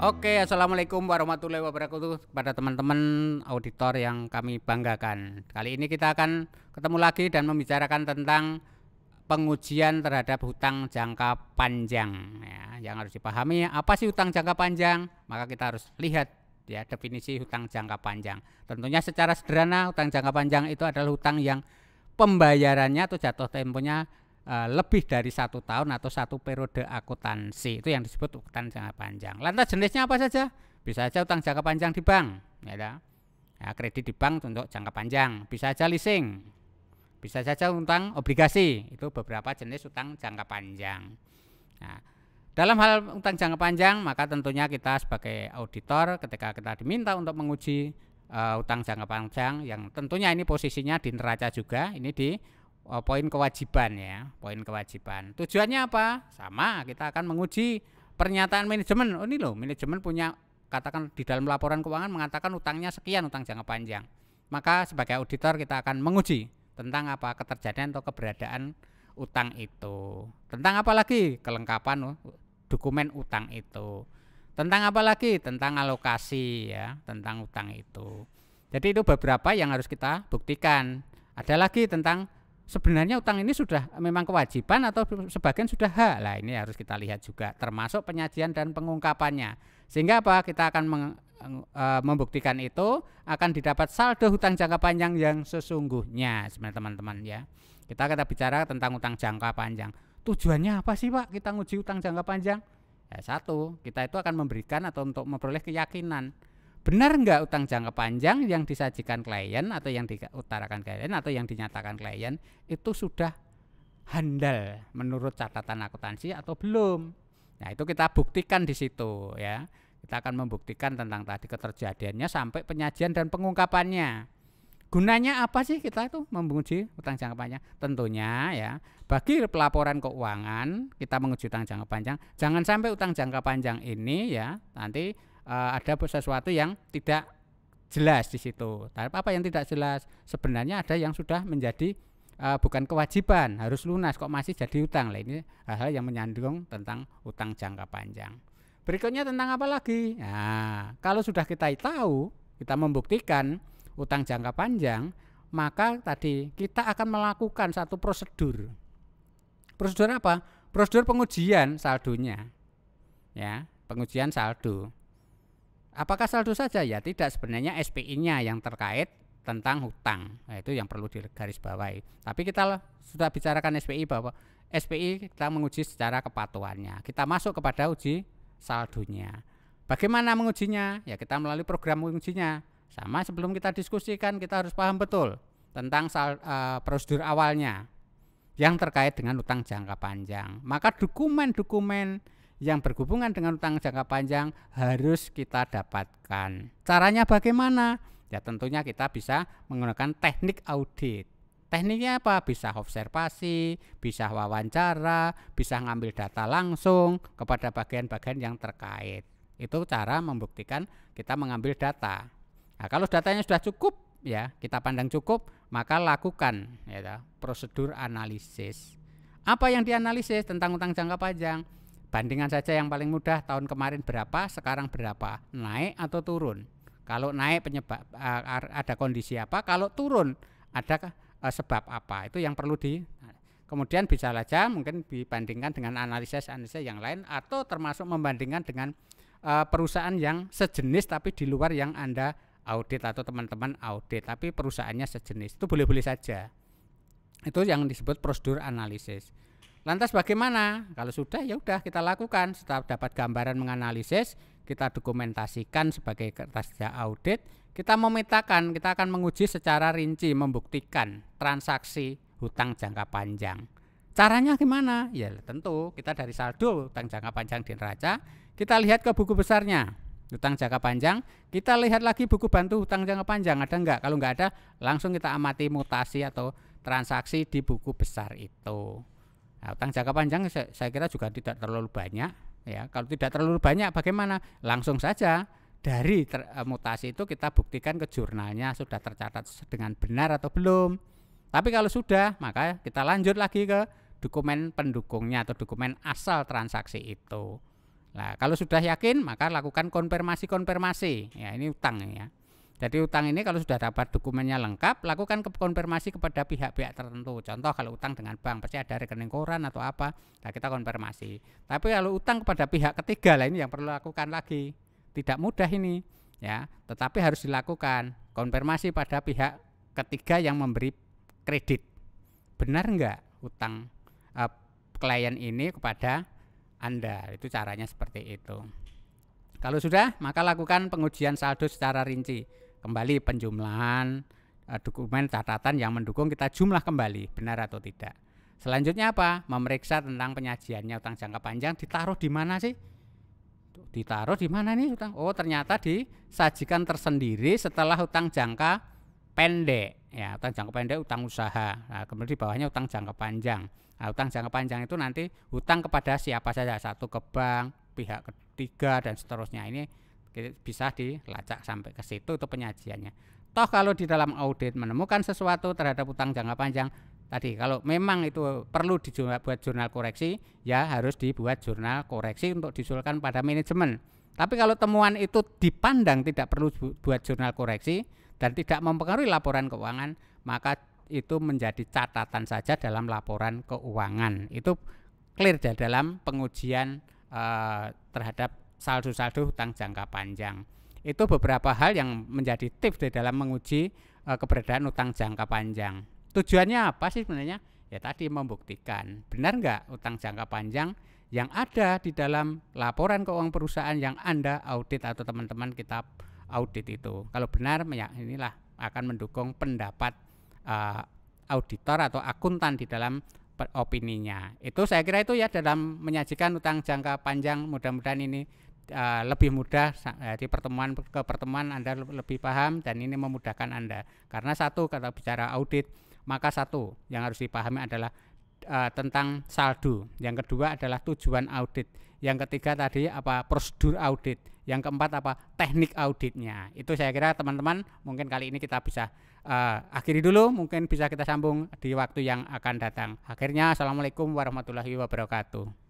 Oke, assalamualaikum warahmatullahi wabarakatuh kepada teman-teman auditor yang kami banggakan. Kali ini kita akan ketemu lagi dan membicarakan tentang pengujian terhadap hutang jangka panjang. Ya, yang harus dipahami apa sih hutang jangka panjang? Maka kita harus lihat ya definisi hutang jangka panjang. Tentunya secara sederhana hutang jangka panjang itu adalah hutang yang pembayarannya atau jatuh temponya lebih dari 1 tahun atau 1 periode akuntansi, itu yang disebut hutang jangka panjang. Lantas jenisnya apa saja? Bisa saja hutang jangka panjang di bank, ya, kredit di bank untuk jangka panjang. Bisa saja leasing, bisa saja hutang obligasi, itu beberapa jenis hutang jangka panjang. Nah, dalam hal hutang jangka panjang, maka tentunya kita sebagai auditor ketika kita diminta untuk menguji hutang jangka panjang, yang tentunya ini posisinya di neraca juga, ini di poin kewajiban ya, poin kewajiban. Tujuannya apa? Sama, kita akan menguji pernyataan manajemen. Oh ini loh, manajemen punya, katakan di dalam laporan keuangan mengatakan utangnya sekian, utang jangka panjang. Maka sebagai auditor kita akan menguji tentang apa keterjadian atau keberadaan utang itu. Tentang apa lagi? Kelengkapan dokumen utang itu. Tentang apa lagi? Tentang alokasi ya, tentang utang itu. Jadi itu beberapa yang harus kita buktikan. Ada lagi tentang sebenarnya utang ini sudah memang kewajiban atau sebagian sudah hak. Lah ini harus kita lihat juga, termasuk penyajian dan pengungkapannya. Sehingga apa? Kita akan membuktikan itu akan didapat saldo hutang jangka panjang yang sesungguhnya sebenarnya teman-teman ya. Kita bicara tentang hutang jangka panjang. Tujuannya apa sih Pak kita nguji hutang jangka panjang? Ya, satu, kita itu akan memberikan atau untuk memperoleh keyakinan. Benar enggak utang jangka panjang yang disajikan klien atau yang diutarakan klien atau yang dinyatakan klien itu sudah handal menurut catatan akuntansi atau belum? Nah, itu kita buktikan di situ ya. Kita akan membuktikan tentang tadi keterjadiannya sampai penyajian dan pengungkapannya. Gunanya apa sih kita itu menguji utang jangka panjang? Tentunya ya, bagi pelaporan keuangan kita menguji utang jangka panjang, jangan sampai utang jangka panjang ini ya nanti ada sesuatu yang tidak jelas di situ. Tapi apa yang tidak jelas? Sebenarnya ada yang sudah menjadi bukan kewajiban, harus lunas kok masih jadi utang. Lah ini hal-hal yang menyandung tentang utang jangka panjang. Berikutnya tentang apa lagi? Nah, kalau sudah kita tahu, kita membuktikan utang jangka panjang, maka tadi kita akan melakukan satu prosedur. Prosedur apa? Prosedur pengujian saldonya. Ya, pengujian saldo. Apakah saldo saja? Ya tidak, sebenarnya SPI-nya yang terkait tentang hutang. Nah, itu yang perlu digarisbawahi. Tapi kita sudah bicarakan SPI bahwa SPI kita menguji secara kepatuhannya. Kita masuk kepada uji saldonya. Bagaimana mengujinya? Ya kita melalui program mengujinya. Sama sebelum kita diskusikan kita harus paham betul tentang prosedur awalnya yang terkait dengan hutang jangka panjang. Maka dokumen-dokumen yang berhubungan dengan hutang jangka panjang harus kita dapatkan. Caranya bagaimana? Ya tentunya kita bisa menggunakan teknik audit. Tekniknya apa? Bisa observasi, bisa wawancara, bisa ngambil data langsung kepada bagian-bagian yang terkait. Itu cara membuktikan kita mengambil data. Nah, kalau datanya sudah cukup ya, kita pandang cukup, maka lakukan ya, prosedur analisis. Apa yang dianalisis tentang hutang jangka panjang? Bandingan saja yang paling mudah, tahun kemarin berapa, sekarang berapa, naik atau turun. Kalau naik penyebab ada kondisi apa, kalau turun ada sebab apa, itu yang perlu kemudian bisa saja mungkin dibandingkan dengan analisis yang lain atau termasuk membandingkan dengan perusahaan yang sejenis tapi di luar yang Anda audit atau teman-teman audit tapi perusahaannya sejenis, itu boleh-boleh saja. Itu yang disebut prosedur analisis. Lantas bagaimana? Kalau sudah ya udah kita lakukan. Setelah dapat gambaran menganalisis, kita dokumentasikan sebagai kertas audit, kita memetakan, kita akan menguji secara rinci membuktikan transaksi hutang jangka panjang. Caranya gimana? Ya tentu kita dari saldo hutang jangka panjang di neraca, kita lihat ke buku besarnya hutang jangka panjang, kita lihat lagi buku bantu hutang jangka panjang ada enggak? Kalau enggak ada, langsung kita amati mutasi atau transaksi di buku besar itu. Nah, hutang jangka panjang saya kira juga tidak terlalu banyak ya. Kalau tidak terlalu banyak bagaimana? Langsung saja dari mutasi itu kita buktikan ke jurnalnya sudah tercatat dengan benar atau belum. Tapi kalau sudah, maka kita lanjut lagi ke dokumen pendukungnya atau dokumen asal transaksi itu. Nah, kalau sudah yakin maka lakukan konfirmasi. Ya, ini utang ya. Jadi utang ini kalau sudah dapat dokumennya lengkap, lakukan konfirmasi kepada pihak-pihak tertentu. Contoh kalau utang dengan bank pasti ada rekening koran atau apa, nah kita konfirmasi. Tapi kalau utang kepada pihak ketiga lah ini yang perlu lakukan lagi. Tidak mudah ini ya, tetapi harus dilakukan konfirmasi pada pihak ketiga yang memberi kredit. Benar enggak utang klien ini kepada Anda? Itu caranya seperti itu. Kalau sudah, maka lakukan pengujian saldo secara rinci. Kembali penjumlahan dokumen catatan yang mendukung kita jumlah kembali, benar atau tidak. Selanjutnya apa? Memeriksa tentang penyajiannya utang jangka panjang ditaruh di mana sih? Ditaruh di mana nih utang? Oh, ternyata disajikan tersendiri setelah utang jangka pendek. Ya, utang jangka pendek utang usaha. Nah, kemudian di bawahnya utang jangka panjang. Nah, utang jangka panjang itu nanti utang kepada siapa saja, satu ke bank, pihak ketiga dan seterusnya. Ini bisa dilacak sampai ke situ, itu penyajiannya. Toh kalau di dalam audit menemukan sesuatu terhadap utang jangka panjang tadi, kalau memang itu perlu dibuat jurnal koreksi, ya harus dibuat jurnal koreksi untuk diusulkan pada manajemen. Tapi kalau temuan itu dipandang tidak perlu buat jurnal koreksi dan tidak mempengaruhi laporan keuangan, maka itu menjadi catatan saja dalam laporan keuangan. Itu clear di dalam pengujian terhadap saldo-saldo hutang jangka panjang. Itu beberapa hal yang menjadi tips di dalam menguji keberadaan utang jangka panjang. Tujuannya apa sih sebenarnya? Ya tadi membuktikan benar nggak utang jangka panjang yang ada di dalam laporan keuangan perusahaan yang Anda audit atau teman-teman kita audit itu. Kalau benar, ya inilah akan mendukung pendapat auditor atau akuntan di dalam opininya. Itu saya kira itu ya dalam menyajikan utang jangka panjang. Mudah-mudahan ini lebih mudah di pertemuan ke pertemuan Anda lebih paham dan ini memudahkan Anda. Karena satu, kalau bicara audit, maka satu yang harus dipahami adalah tentang saldo. Yang kedua adalah tujuan audit. Yang ketiga tadi apa? Prosedur audit. Yang keempat apa? Teknik auditnya. Itu saya kira teman-teman mungkin kali ini kita bisa akhiri dulu, mungkin bisa kita sambung di waktu yang akan datang. Akhirnya assalamualaikum warahmatullahi wabarakatuh.